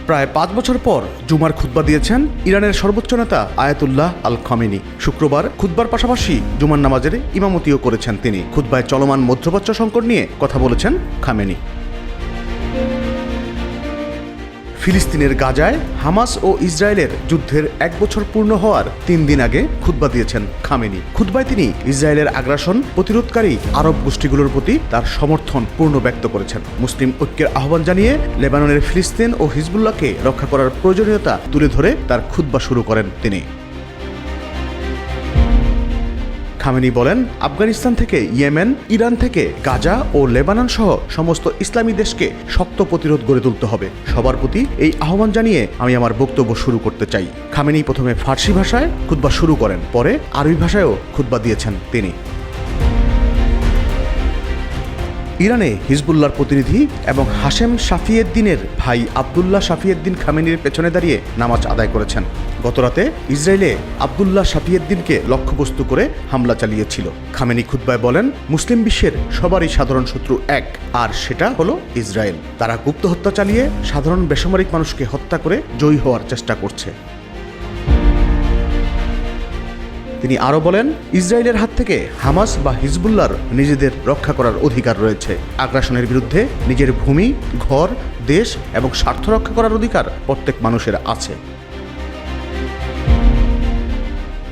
প্রায় 5 বছর পর জুমার খুতবা দিয়েছেন ইরানের সর্বোচ্চ নেতা আয়াতুল্লাহ আল খামেনি। শুক্রবার খুতবার পাশাপাশি জুমার নামাজের ইমামতিও করেছেন তিনি। খুতবায় চলমান মধ্যপ্রাচ্য সংকট নিয়ে কথা বলেছেন খামেনি। ফিলিস্তিনের গাজায় হামাস ও ইসরায়েলের যুদ্ধের 1 বছর পূর্ণ হওয়ার 3 দিন আগে খুতবা দিয়েছেন খামেনি। খুতবায় তিনি ইসরায়েলের আগ্রাসন প্রতিরোধকারী আরব গোষ্ঠীগুলোর প্রতি তার সমর্থন পূর্ণ ব্যক্ত করেছেন। মুসলিম ঐক্যের আহ্বান জানিয়ে লেবাননের ফিলিস্তিন ও হিজবুল্লাহকে রক্ষা করার প্রয়োজনীয়তা তুলে ধরে তার খুতবা শুরু করেন তিনি। খামেনি বলেন, আফগানিস্তান থেকে ইয়েমেন, ইরান থেকে গাজা ও লেবানন সহ সমস্ত ইসলামী দেশকে শক্ত প্রতিরোধ গড়ে তুলতে হবে। সবার প্রতি এই আহ্বান জানিয়ে আমি আমার বক্তব্য শুরু করতে চাই। খামেনি প্রথমে ফার্সি ভাষায় খুতবা শুরু করেন, পরে আরবি ভাষায়ও খুতবা দিয়েছেন তিনি। ইরানে হিজবুল্লাহর প্রতিনিধি এবং হাশেম শাফিয়েদ্দিনের ভাই আবদুল্লাহ শাফিয়েদ্দিন খামেনির পেছনে দাঁড়িয়ে নামাজ আদায় করেছেন। গতরাতে ইসরায়েলে আবদুল্লাহ শাফিয়েদ্দিনকে লক্ষ্যবস্তু করে হামলা চালিয়েছিল। খামেনি খুতবায় বলেন, মুসলিম বিশ্বের সবারই সাধারণ শত্রু এক, আর সেটা হলো ইসরায়েল। তারা গুপ্ত হত্যা চালিয়ে সাধারণ বেসামরিক মানুষকে হত্যা করে জয়ী হওয়ার চেষ্টা করছে। তিনি আরও বলেন, ইসরায়েলের হাত থেকে হামাস বা হিজবুল্লাহর নিজেদের রক্ষা করার অধিকার রয়েছে। আগ্রাসনের বিরুদ্ধে নিজের ভূমি, ঘর, দেশ এবং স্বার্থ রক্ষা করার অধিকার প্রত্যেক মানুষের আছে।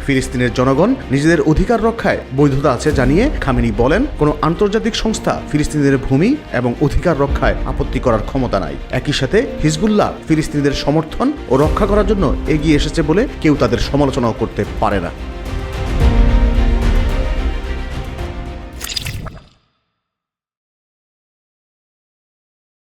ফিলিস্তিনের জনগণ নিজেদের অধিকার রক্ষায় বৈধতা আছে জানিয়ে খামেনি বলেন, কোনো আন্তর্জাতিক সংস্থা ফিলিস্তিনিদের ভূমি এবং অধিকার রক্ষায় আপত্তি করার ক্ষমতা নাই। একই সাথে হিজবুল্লাহ ফিলিস্তিনিদের সমর্থন ও রক্ষা করার জন্য এগিয়ে এসেছে বলে কেউ তাদের সমালোচনাও করতে পারে না।